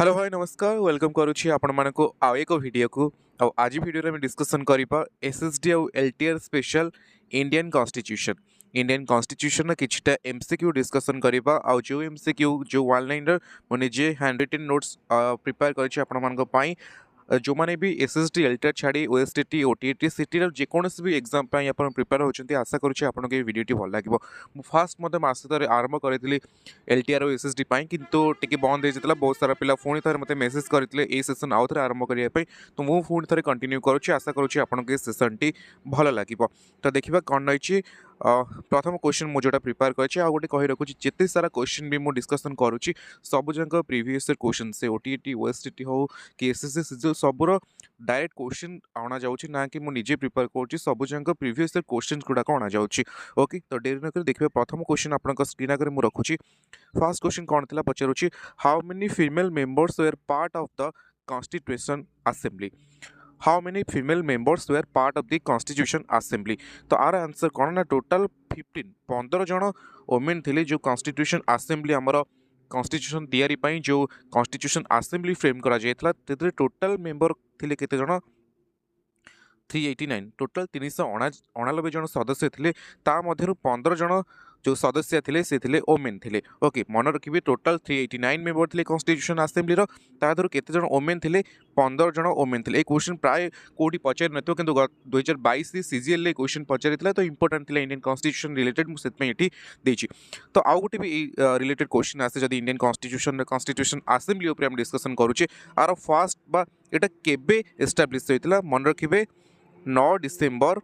Hello hi नमस्कार welcome करुच्ची आपण मानक आउ एक वीडियो को आज वीडियो में डिस्कसन करिपा एसएसडी और एलटीआर स्पेशल इंडियन कॉन्स्टिट्यूशन किछटा एमसीक्यू डिस्कसन करिपा आ जो एमसीक्यू जो वन लाइनर मने जे हैंड रिटन नोट्स प्रिपेयर करिछि आपण मानक पई जो मैंने भी एसएसडी एलटीआर छाड़ी ओएसटीटी ओटीटी सीटी जेकोसी भी एग्जाम आप प्रिपेयर होती आशा करुँचे आपको वीडियो भल लगे फास्ट मत मसरे आरंभ करी एलटीआर और एसएसडी किंतु टी बंद हो जाता बहुत सारा पिला पुणी थे मत मेसेज करते ये सेसन आउ थे आरंभ करने तो मुझे पुणी थे कंटिन्यू करुँच आशा करुँचे आपको सेसन टी भल लगे तो देखा कौन रही प्रथम क्वेश्चन मुझे प्रिपेयर कर गोटे कही रखुच्छी जिते सारा क्वेश्चन भी मुझे डिस्कसन करुँची सबुजाक प्रिवियस क्वेश्चन से ओटीटी ओएसटीटी हो कि एसएससी सीजीएल सबूर डायरेक्ट क्वेश्चन अणा जाऊँगी ना कि मुझे प्रिपेयर करुँची सबुजाक प्रिवियस क्वेश्चन गुड़ाक अणा जाऊँगी ओके तो डेरी नक देखिए प्रथम क्वेश्चन आप स्क्रीन आगे मुझे रखुच्छी फर्स्ट क्वेश्चन कौन थी पचारूँ how many female members were part of the constitution assembly how many female members were part of the constitution assembly तो आर आंसर कौन ना टोटल 15 जन वोमेन थे जो कॉन्स्टिट्यूशन असेंबली आमर कॉन्स्टिट्यूशन तैयारी जो कॉन्स्टिट्यूशन असेंबली फ्रेम करा टोटल मेंबर थे केते जन 389 टोटल 389 जन सदस्य थे ता मध्यरु 15 जन जो सदस्य थे से थे ओमेन थे ओके मन रखिए टोटल 389 मेंबर थे कॉन्स्टिट्यूशन असेंबली तादर केते जन ओमेन थे 15 जन ओमेन थे क्वेश्चन प्राय कोटी पचार न कि 2022 सीजीएल क्वेश्चन पचार तो इंपोर्टेंट थी इंडियन कॉन्स्टिट्यूशन रिलेटेड मुझे तो आउ गोटे भी रिलेटेड क्वेश्चन आसे जब इंडियन कॉन्स्टिट्यूशन असेंबली हम डिस्कसन करुचे आर फास्ट बा एटा केबे एस्टाब्लिश होइतला मन रखिए 9 डिसेम्बर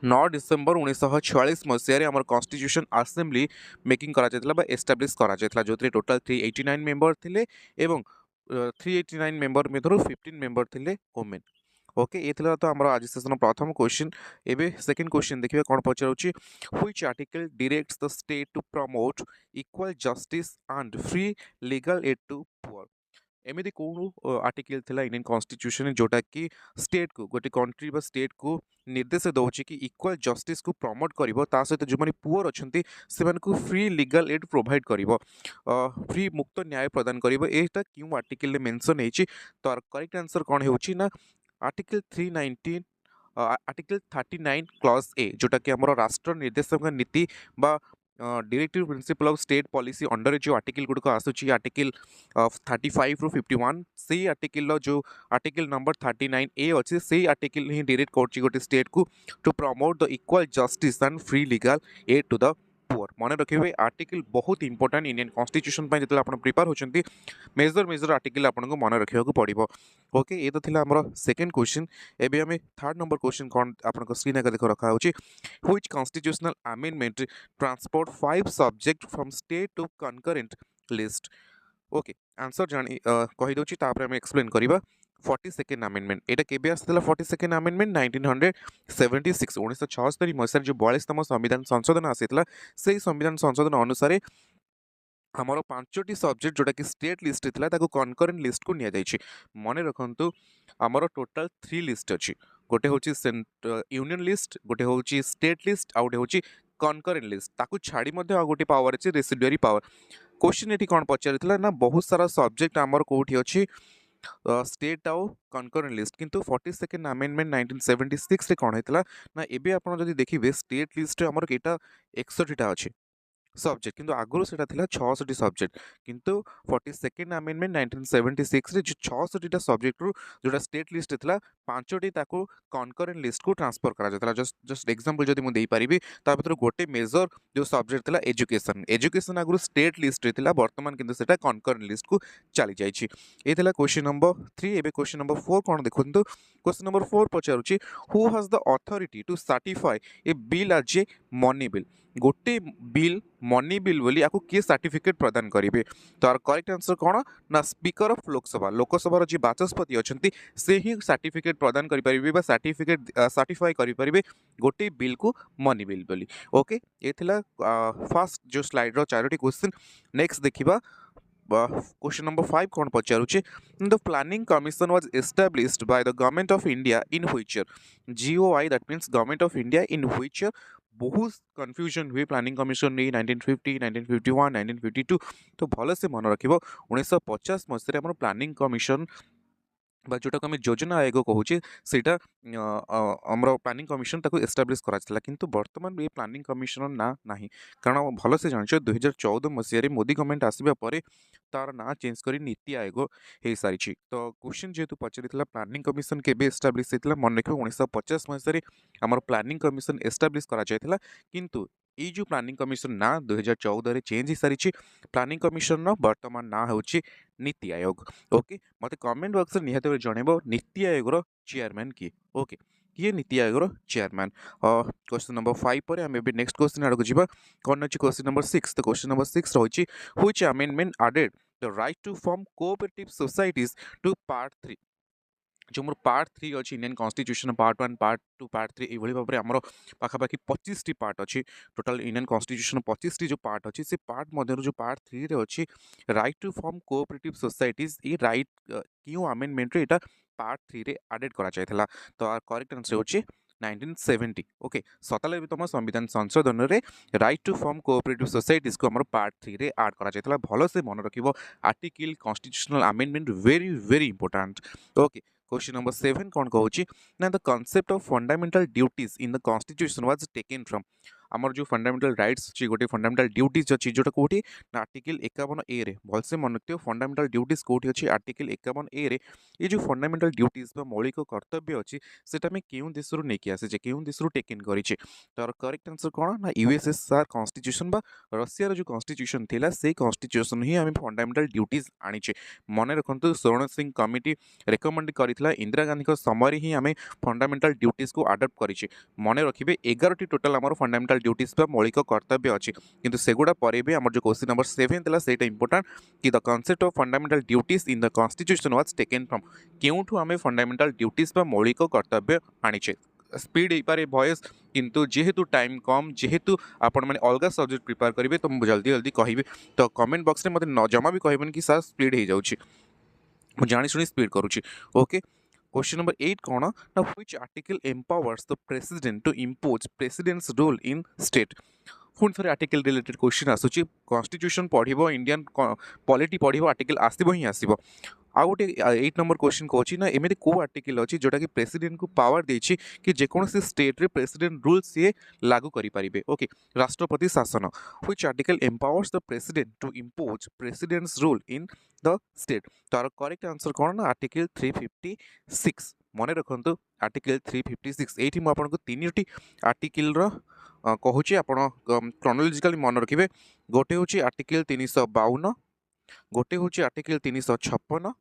1946 मसीह आम कॉन्स्टिट्यूशन असेंबली मेकिंग करा एस्टाब्लिश करा जो टोटल 389 मेंबर थे एवं 389 मेंबर मध्य 15 मेंबर थे वोमेन ओके ये तो आम आज सेशन प्रथम क्वेश्चन एवं सेकेंड क्वेश्चन देखिए कौन पचारूँ which article directs the state to promote equal justice and free legal aid to poor एमती कौन आर्टिकल थिला इंडियन कॉन्स्टिट्यूशन जोटा कि स्टेट को गोटे कंट्री बा स्टेट को निर्देश दौर कि इक्वल जस्टिस को प्रमोट कर सहित जो मैंने पुअर अच्छा से फ्री लीगल एड प्रोवाइड कर फ्री मुक्त न्याय प्रदान कर क्यों आर्टिकल मेंशन होती तो करेक्ट आंसर कौन होना आर्टिकल 319 आर्टिकल 39 क्लॉज ए जोटा कि आम राष्ट्र निर्देशक नीति बा directive principle of state policy under जो आर्टिकल गुड़क आसूँ आर्टिकल 35 रू 51 से आर्टिकल जो आर्टिकल नंबर 39 ए अच्छे से आर्टिकल ही डायरेक्ट कर गोटे स्टेट को to promote the equal justice and free legal aid to the poor मन रखिए आर्टिकल बहुत इंपोर्टेंट इंडियन कॉन्स्टिट्यूशन जो आप प्रिपेयर होती मेजर आर्टिकल आपको मन रखा पड़ो ओके ये तो थी आम सेकेंड क्वेश्चन एवं आम थर्ड नंबर क्वेश्चन कौन आप स्क्रीन आगे देख रखा which constitutional amendment transport 5 subject from state to concurrent list okay answer जानी कहीदे आम एक्सप्लेन करवा 42nd अमेंडमेंट एटा केबे आसला 42nd अमेंडमेंट 1976 1976 मसीह जो 42तम संविधान संशोधन आसीला से संविधान संशोधन अनुसार आमर 5टी सब्जेक्ट जोटा कि स्टेट लिस्ट था कनकरेंट लिस्ट को नि मन रखु आमर टोटाल 3 लिस्ट अच्छी गोटे हूँ यूनियन लिस्ट गोटे हूँ स्टेट लिस्ट आउ गोटे हूँ कनकरेंट लिस्ट ताकू छाड़ी आ गोटे पावर अच्छे रेसिडुआरी पावर क्वेश्चन ये कौन पचार ना बहुत सारा सब्जेक्ट आमर कौटी अच्छी स्टेट आउ कनकरेंट लिस्ट किंतु 42nd अमेंडमेंट 1976 रे कौन होता ना एबे आप देखिए स्टेट लिस्ट आमर केटा 61टा अच्छी सब्जेक्ट किंतु आगुरी से 66 सब्जेक्ट किंतु 42nd अमेंडमेंट 1976 रे जो 66टा सब्जेक्ट रू जोटा स्टेट लिस्ट था 5टी ताको कनकरेंट लिस्ट को ट्रांसफर करा जाता जस्ट एग्जांपल जदि मुझे पारिबी ता भीतर गोटे मेजर जो सब्जेक्ट था एजुकेशन आगुरी स्टेट लिस्ट रे थिला वर्तमान किंतु सेटा कनकरेंट लिस्ट को चली जाइछि ए थिला क्वेश्चन नंबर 3 एबे क्वेश्चन नंबर 4 कोन देखंतु क्वेश्चन नंबर 4 पचारुछि who has the authority to certify a bill as a money bill गोटे बिल मनी बिल बोली आपको किए सर्टिफिकेट प्रदान करेंगे तो आर करेक्ट आंसर कौन ना स्पीकर ऑफ लोकसभा जी बाचस्पति अच्छा से ही सर्टिफिकेट प्रदान करेंगे सर्टिफिकेट सर्टिफाई करेंगे गोटे बिल को मनी बिल बोली ओके ये थिला फर्स्ट जो स्लाइड रो 4टी क्वेश्चन नेक्स्ट देखिबा क्वेश्चन नंबर 5 कौन पचारुचे the planning commission was established by the government of India in which year GOI that means government of India in which year बहुत कन्फ्यूजन हुए प्लानिंग कमिशन नहीं 1950 1951 1952 तो भलसे मन रखिबो 1950 मसीह आम प्लानिंग कमिशन बा जोटा को आम योजना आयोग कहूचे सेटा आमर प्लानिंग कमिशन ताको एस्टाब्लिश करा किंतु वर्तमान ये प्लानिंग कमिशन ना नहीं कारण भलसे जानिछ 2014 मसीह मोदी गवर्नमेंट आसवा पर तार ना चेंज करी नीति आयोग हो सारी तो क्वेश्चन जेहेतु पचारि प्लानिंग कमिशन केबे एस्टाब्लिश होता मन रखिए 1950 मसीह आमर प्लानिंग कमिशन एस्टाब्लिश करा किंतु ये जो प्लानिंग कमिशन ना 2014 चेंज हो सारी प्लानिंग कमिशन वर्तमान ना हूँ नीति आयोग ओके मत कमेंट बॉक्स में निहत जनइब नीति आयोग चेयरमैन किए ओके किए NITI Aayog chairman question number 5 पर आम नेक्स्ट क्वेश्चन आड़ को जी कौन अच्छी क्वेश्चन नंबर 6 तो क्वेश्चन नंबर 6 रही which amendment added the right to form cooperative societies to part 3 जो मोर पार्ट 3 अच्छी Indian constitution part 1 part 2 part 3 ये भाव में आमर पाखापाखि 25 टी पार्ट अच्छी टोटाल इंडियन कॉन्स्टिट्यूशन 25 टी जो पार्ट अच्छी से पार्ट मध्य जो पार्ट 3 रे अच्छी right to form cooperative societies ये राइट क्यों अमेंडमेंट रे एटा पार्ट 3 रे एडेड करा जायथला तो करेक्ट आंसर होची 1970 ओके 97तम संविधान संशोधन रे right to form cooperative societies को हमर पार्ट 3 रे ऐड करा जायथला भलो से मन रखिबो article constitutional amendment very very important okay question number 7 कौन कहूँ ना the concept of fundamental duties in the constitution was taken from आमर जो फंडामेंटल राइट्स अच्छी गोटे फंडामेंटल ड्यूटीज अच्छी जोटा कौटी ना आर्टिकल 51 ए रे भलसे मन रखियो फंडामेंटल ड्यूटीज कौटी अच्छी आर्टिकल 51 ए रे ये जो फंडामेंटल ड्यूटीज बा मौलिक कर्तव्य अच्छी सेटा में केउं देश रु नेकी आसे केउं देश रु टेकन करिछि तार करेक्ट आंसर कोन ना यूएसएसआर कॉन्स्टिट्यूशन बा रशिया रो जो कॉन्स्टिट्यूशन थिला से कॉन्स्टिट्यूशन ही हम फंडामेंटल ड्यूटीज आनिछे मने रखंतु स्वर्ण सिंह कमिटी रेकमेंड करितला इंदिरा गांधी को समय ही आम फंडामेंटल ड्यूटीज को आडप्ट करिछि मने रखिबे 11 टी टोटल आमर फंडामेंटल ड्यूटीज बा मौलिक कर्तव्य अच्छी किंतु सेगुड़ा पर भी आमर जो क्वेश्चन नंबर 7 थिला सेटा इंपोर्टेंट कि the concept of fundamental duties in the constitution was taken from केउठु आमे फंडामेंटल ड्यूटीज बा मौलिक कर्तव्य आनिछे स्पीड हो पारे वॉइस किंतु जेहेतु टाइम कम जेहेतु आपण मैंने अलग सब्जेक्ट प्रिपेयर करेंगे तो मुझे जल्दी जल्दी कहबे तो कमेंट बॉक्स में मत जमा भी कहबेन कि सर स्पीड हो जाउछि मु जानि सुनी स्पीड करूछि ओके क्वेश्चन नंबर 8 कौन ना which article empowers the president to impose president's role in state पुणी थे आर्टिकल रिलेटेड क्वेश्चन आसूची कॉन्स्टिट्यूशन पढ़ो इंडियन पॉलिटी पढ़ो आर्टिकल आसब ही आसब आउ गोटे 8 नंबर क्वेश्चन कौन ना एमती को आर्टिकल अच्छी जोटा कि प्रेसिडेंट को पावर देछि कि जेकोसी स्टेट रे प्रेसिडेंट रूल सी लागू करें ओके राष्ट्रपति शासन which article empowers the president to impose president's rule in the state तार करेक्ट आंसर कौन ना आर्टिकल 356 मन रखु आर्टिकल 356 ये मुझे तीन टी आर्टिकल कहूँ आप क्रोनोलॉजिकली मन रखिए गोटे हूँ आर्टिकल 352 गोटे हूँ आर्टिकल 356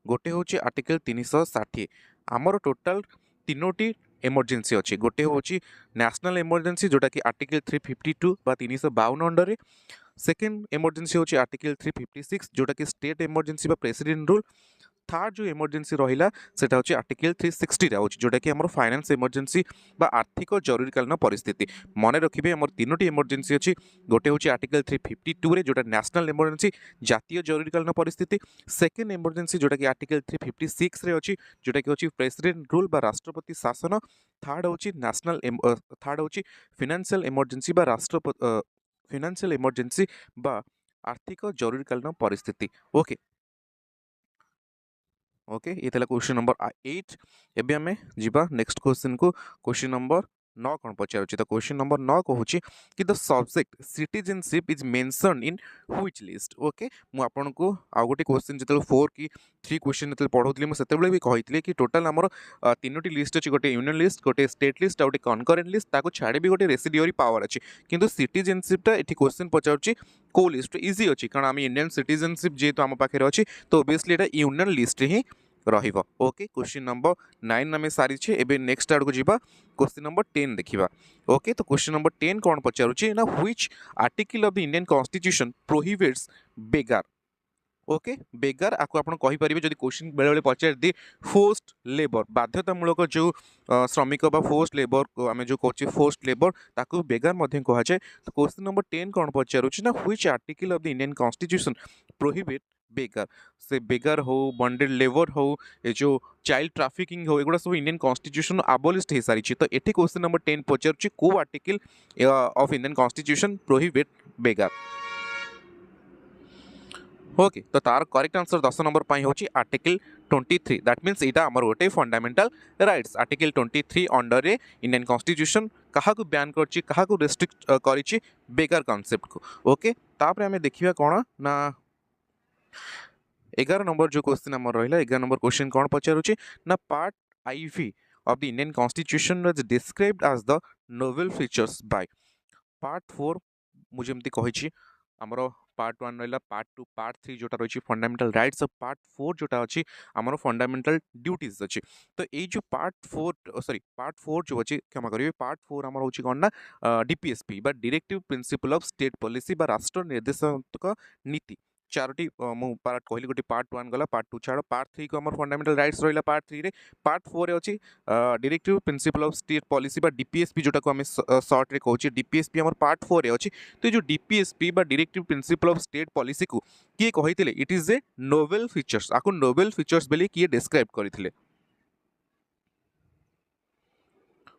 गोटे हूँ आर्टिकल 360 आमर टोटाल तीनोटी एमरजेंसी अच्छी गोटे हूँ नेशनल एमरजेंसी जोटा कि आर्टिकल 352 बा 352 अंडर सेकेंड एमरजेंसी हूँ आर्टिकल 356 जोटा कि स्टेट एमरजेंसी बा प्रेसिडेंट रूल थर्ड जो एमरजेंसी रहा सेटा हूँ आर्टिकल 360 आउच जोटा कि आमर फाइनेंस एमरजेंसी बा आर्थिक जरूरीकालीन परिस्थिति मन रखिए आमर तीनोटी एमरजेंसी अच्छी गोटे हूँ आर्टिकल 352 रे जोटा नेशनल एमरजेंसी जातीय जरूरीकालीन परिस्थिति सेकेंड एमरजेंसी जोटा कि आर्टिकल 356 रे अच्छी जोटा कि प्रेसिडेंट रूल बा राष्ट्रपति शासन थर्ड हूँ नेशनल थर्ड हूँ फाइनेंशियल एमरजेंसी बा राष्ट्रपति फाइनेंशियल एमरजेंसी बा आर्थिक जरूरीकालीन परिस्थिति ओके ओके ये क्वेश्चन नंबर 8 एबे हमें जीवा नेक्स्ट क्वेश्चन को क्वेश्चन नंबर 9 कौन पचार तो क्वेश्चन नंबर 9 कहूँ कि the subject citizenship is mention in which list okay मु आपन को आ गोटे क्वेश्चन जो 4 कि 3 क्वेश्चन जो पढ़ोली मुझे भी कही कि टोटाल आमर तीनोटी लिस्ट अच्छी गोटे यूनियन लिस्ट गोटे स्टेट लिस्ट गोटे कनकरेंट लिस्ट ताको छाड़ी भी गोटे रेसिडियरी पावर अच्छी किंतु सिटीजनशिपटा ये क्वेश्चन पचार को लिस्ट इजी अच्छी कारण आम इंडियन सिटीजनशिप जेहेतु आम पाखे अच्छी तो ओबियसली ये यूनियन लिस्ट ही रहिबो ओके क्वेश्चन नंबर 9 आम सारी एबे नेक्स्ट आड़ को जीवा क्वेश्चन नंबर 10 देखिबा ओके तो क्वेश्चन नंबर 10 कौन पचारुछि ना which article of the Indian constitution prohibits begar okay begar आपको आपण कहि परिबे जदि क्वेश्चन बेले बेले पचार दी फोर्स्ड लेबर बाध्यतामूलक जो श्रमिक बा फोर्स्ड लेबर को आमे जो कहछि फोर्स्ड लेबर ताको बेगार मध्ये कहा जाय तो क्वेश्चन नंबर 10 कौन पचारुछि ना which article of the Indian constitution prohibit begar से बेगर हो बंडेड लेबर हो ये जो चाइल्ड ट्राफिकिंग हो एगुड़ा सब इंडियन कॉन्स्टिट्यूशन आबोलिस्ट हो सारी तो ये क्वेश्चन नंबर 10 पचार को article of Indian constitution prohibit beggar okay तो तार करेक्ट आंसर 10 नंबर पाई होची आर्टिकल 23 दैट मींस एटा हमर गोटे फंडामेंटल राइट्स आर्टिकल 23 अंडर रे इंडियन कॉन्स्टिट्यूशन कहा को बैन करची कहा को रेस्ट्रिक्ट करिची बेगर कांसेप्ट को ओके तापर हमें देखिबा कोन ना 11 नंबर जो क्वेश्चन हमर रहिला 11 नंबर क्वेश्चन कोन पचारुची ना part IV of the Indian Constitution was described as the novel features by part 4 मुझे एमती कहिछि हमरो पार्ट 1 रहला पार्ट 2 पार्ट 3 जोटा रहिछि फंडामेंटल राइट्स और पार्ट 4 जोटा अछि हमरो फंडामेंटल ड्यूटीज अछि तो ए जो पार्ट 4 सॉरी पार्ट 4 जो अछि क्षमा करिवे पार्ट 4 हमरो होछि कोन ना डीपीएसपी बा directive principle of state policy बा राष्ट्र निर्देशात्मक नीति चारोटी मु पार्ट कहली गोटे पार्ट 1 गला पार्ट 2 छाड़ पार्ट 3 को हमर फंडामेंटल राइट्स रहिला पार्ट 3 रे पार्ट 4 रे अछि directive principle of state policy बा डीपीएसपी जोटा को हमें शॉर्ट रे कहउछि डीपीएसपी हमर पार्ट 4 रे अछि तो ये जो डीपीएसपी बा directive principle of state policy को किए कहिथिले it is a novel features आको नोवेल फीचर्स बेले किए डिस्क्राइब करिथिले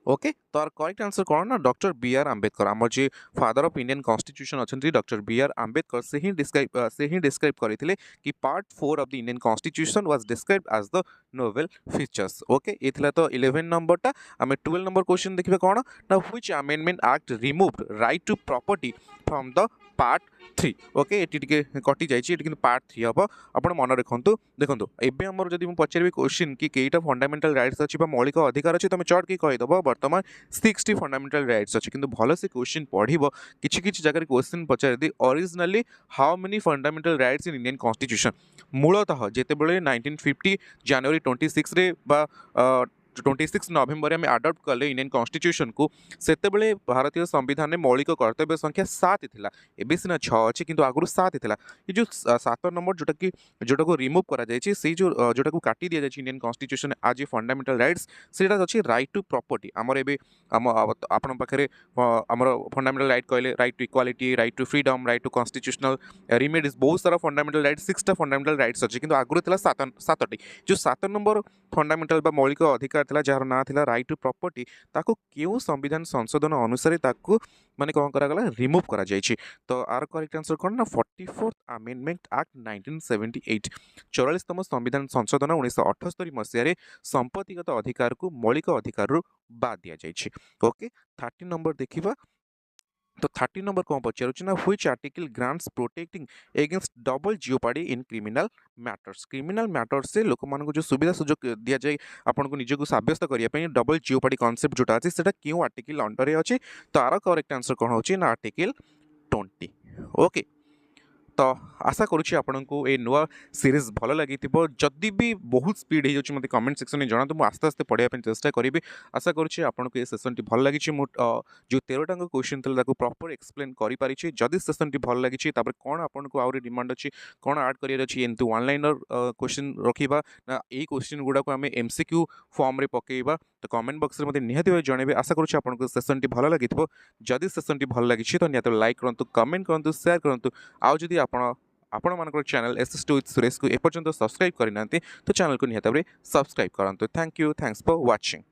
ओके तो आर करेक्ट आंसर कौन ना डॉक्टर बी आर आंबेडकर आम जे फादर ऑफ इंडियन कॉन्स्टिट्यूशन अच्छा डॉक्टर बी आर आंबेडकर से ही डिस्क्राइब करते कि part 4 of the Indian constitution was described as the novel features okay ये तो 11 नंबर टा आम 12 नंबर क्वेश्चन देखिए कौन ना which amendment act removed right to property from the part 3 okay ये कटि जाइए कि पार्ट 3 हम आप मन रखु देखो एवं आम जब मुझे पचारि क्वेश्चन कि कईटा फंडामेंटल राइट्स अच्छी मौलिक अधिकार अच्छी तुम चट कि कहीदेव बर्तमान 60 फंडामेंटल राइट्स अच्छी किंतु भल से क्वेश्चन पढ़व किसी जगह क्वेश्चन पचारि दी originally how many fundamental rights in Indian constitution मूलतः जितेबाला 1950 जनवरी 26 रे बा 26 नवेम्बर में आडप्ट कले इंडियन कॉन्स्टिट्यूशन को सेतेबेले भारतीय संविधान में मौलिक कर्तव्य संख्या 7 थिला एबे सिना 6 अछि किंतु आगुरु 7 थिला ये जो 7 नंबर जोटा को रिमूव करा जायछि से जोटा को काटी दिया जायछि इंडियन कॉन्स्टिट्यूशन आज फंडामेंटल राइट्स सेटा अछि राइट टू प्रॉपर्टी हमर एबे आपन पाखरे हमर फंडामेंटल राइट कहले right to equality right to freedom right to constitutional remedies बहुत सारा फंडामेंटल राइट्स 6 टा फंडामेंटल राइट्स अछि किंतु आगुरु थिला 7टी जो 7 नंबर फंडामेंटल बा मौलिक अधिकार थिला जार ना थिला राइट टू प्रॉपर्टी ताको केउ संविधान संशोधन अनुसार ताको माने कोन करा गला रिमूव करा जायछि तो आर करेक्ट आंसर कोन ना 44th अमेंडमेंट एक्ट 1978 44तम संविधान संशोधन 1978 मसिया रे संपत्तिगत अधिकार को मौलिक अधिकार रु बाद दिया जायछि ओके 30 नंबर देखिबा तो 30 नंबर कौन पचारुछि ना which article grants protecting against double jeopardy in criminal matters से लोक मान को जो सुविधा सुजोग दिया जाए आपन को निज को साब्यस्त करिया पई डबल जियोपार्डी कांसेप्ट जोटा अछि सेटा क्यों आर्टिकल अंडर रे अछि तो आर करेक्ट आंसर कोन होछि ना आर्टिकल 20 ओके तो आशा करुच्ची आपन को ए नुआ सीरीज भल लगी जदि भी बहुत स्पीड हो जाए मतलब कमेंट सेक्शन में जना तो आस्ते आस्ते पढ़ाई चेष्टा करी आशा करुच्ची आपन को ये सेशन टी भल लगी जो 13टा क्वेश्चन था प्रॉपर एक्सप्लेन करि पारिछि जदि सेशन टी भल लगी कौन आपन को आउरी डिमांड अच्छी कौन ऐड करियर अच्छी एमती वन लाइनर क्वेश्चन रखा ना ये क्वेश्चन गुड़ा को आम एमसीक्यू फॉर्म रे पकेबा तो कमेंट बॉक्स में मते निहाती भाई जनइबे आशा करुच्ची आपन को सेशन टी भल लगी जदि सेशन टी भल लगी तो निहाती लाइक करंतु कमेंट करंतु शेयर करंतु आउ जदि आपण मानकर चैनल एसएस2 विथ सुरेश को एपर्यंत सब्सक्राइब करना तो चैनल को निहाती भाव सब्सक्राइब करंतु thank you thanks for watching.